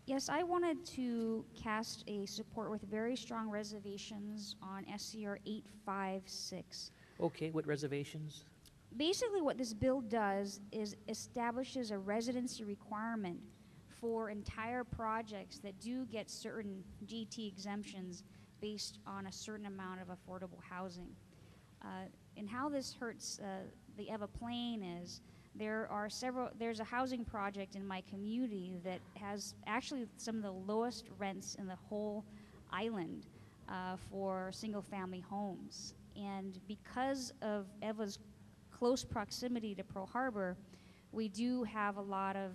Yes, I wanted to cast a support with very strong reservations on SCR 856. Okay, with reservations? Basically, what this bill does is establishes a residency requirement for entire projects that do get certain GT exemptions based on a certain amount of affordable housing. And how this hurts the Eva Plain is there's a housing project in my community that has actually some of the lowest rents in the whole island for single family homes. And because of Eva's close proximity to Pearl Harbor, we do have a lot of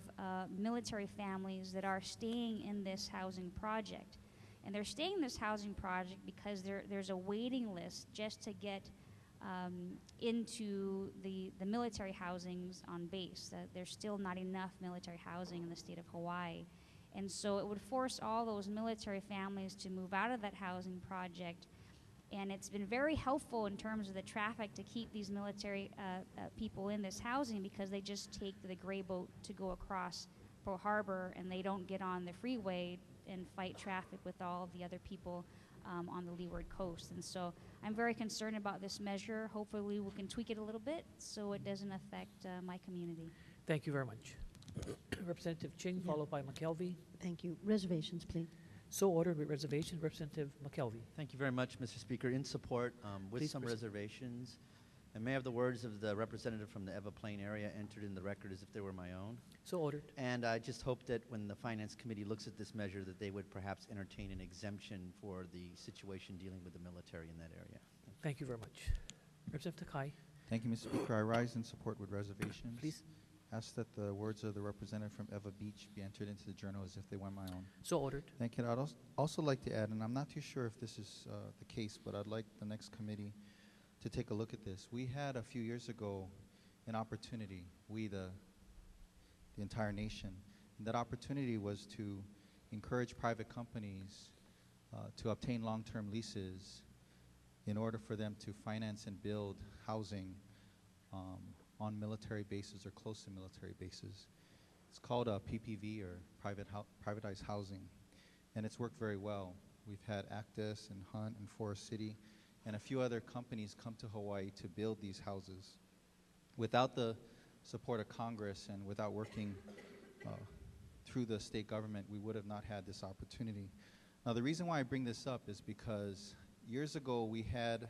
military families that are staying in this housing project. And they're staying in this housing project because there's a waiting list just to get into the military housings on base. There's still not enough military housing in the state of Hawaii. And so it would force all those military families to move out of that housing project. And it's been very helpful in terms of the traffic to keep these military people in this housing, because they just take the gray boat to go across Pearl Harbor, and they don't get on the freeway and fight traffic with all the other people on the leeward coast. And so I'm very concerned about this measure. Hopefully we can tweak it a little bit so it doesn't affect my community. Thank you very much. Representative Ching, followed by McKelvey. Thank you. Reservations, please. So ordered with reservation. Representative McKelvey. Thank you very much, Mr. Speaker. In support, with Please some proceed. reservations, and may I have the words of the representative from the Eva Plain area entered in the record as if they were my own. So ordered. And I just hope that when the Finance Committee looks at this measure, that they would perhaps entertain an exemption for the situation dealing with the military in that area. Thank you very much. Representative Takai, Thank you, Mr. Speaker. I rise in support with reservations. please. Ask that the words of the representative from Eva Beach be entered into the journal as if they were my own. So ordered. Thank you. I'd also like to add, and I'm not too sure if this is the case, but I'd like the next committee to take a look at this. We had a few years ago an opportunity, the entire nation, and that opportunity was to encourage private companies to obtain long-term leases in order for them to finance and build housing on military bases or close to military bases. It's called a PPV, or privatized housing, and it's worked very well. We've had Actus and Hunt and Forest City and a few other companies come to Hawaii to build these houses. Without the support of Congress and without working through the state government, we would have not had this opportunity. Now, the reason why I bring this up is because years ago we had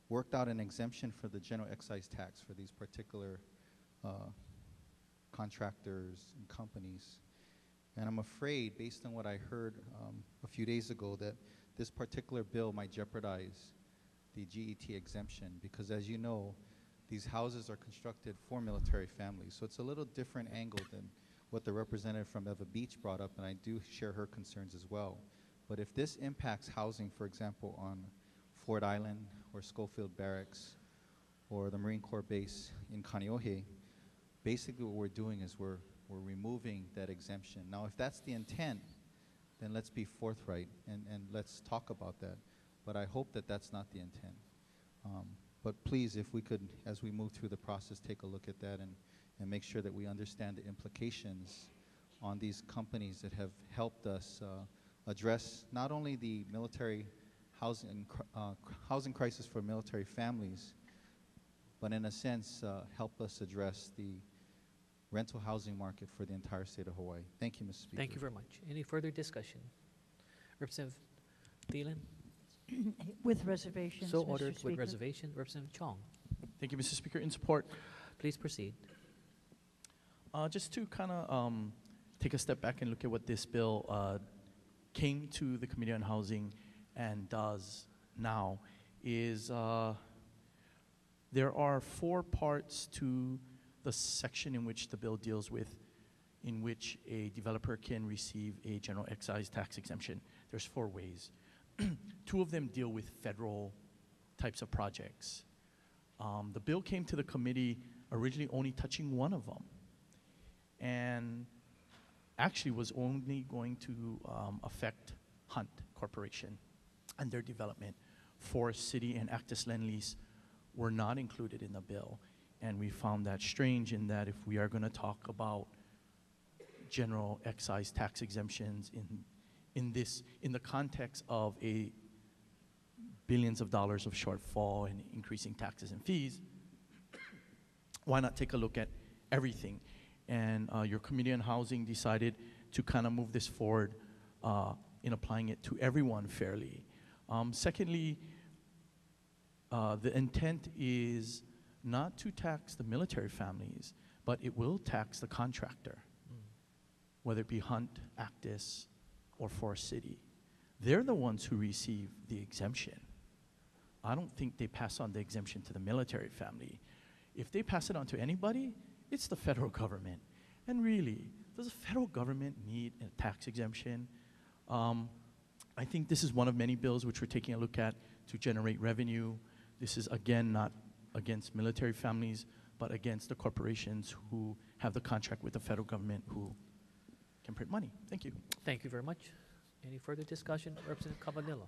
worked out an exemption for the general excise tax for these particular contractors and companies. And I'm afraid, based on what I heard a few days ago, that this particular bill might jeopardize the GET exemption, because as you know, these houses are constructed for military families. So it's a little different angle than what the representative from Eva Beach brought up, and I do share her concerns as well. But if this impacts housing, for example, on Ford Island or Schofield Barracks or the Marine Corps base in Kaneohe, basically what we're doing is we're removing that exemption. Now, if that's the intent, then let's be forthright and let's talk about that. But I hope that that's not the intent. But please, if we could, as we move through the process, take a look at that and make sure that we understand the implications on these companies that have helped us address not only the military housing crisis for military families, but in a sense help us address the rental housing market for the entire state of Hawaii. Thank you, Mr. Speaker. Thank you very much. Any further discussion? Representative Thielen? With reservations, So Mr. ordered with Speaker. reservation. Representative Chong, Thank you, Mr. Speaker. In support, please proceed. just to kind of take a step back and look at what this bill came to the Committee on Housing and does now, is there are 4 parts to the section in which the bill deals with, in which a developer can receive a general excise tax exemption. There's 4 ways. 2 of them deal with federal types of projects. The bill came to the committee originally only touching 1 of them, and actually was only going to affect Hunt Corporation and their development. Forest City and Actus Land Lease were not included in the bill, and we found that strange, in that if we are going to talk about general excise tax exemptions in the context of a billions of dollars of shortfall and increasing taxes and fees, why not take a look at everything? And your Committee on Housing decided to kind of move this forward in applying it to everyone fairly. Secondly, the intent is not to tax the military families, but it will tax the contractor, whether it be Hunt, Actis, or Forest City. They're the ones who receive the exemption. I don't think they pass on the exemption to the military family. If they pass it on to anybody, it's the federal government. And really, does the federal government need a tax exemption? I think this is one of many bills which we're taking a look at to generate revenue. This is, again, not against military families, but against the corporations who have the contract with the federal government who can print money. Thank you. Thank you very much. Any further discussion? Representative Cabanillo.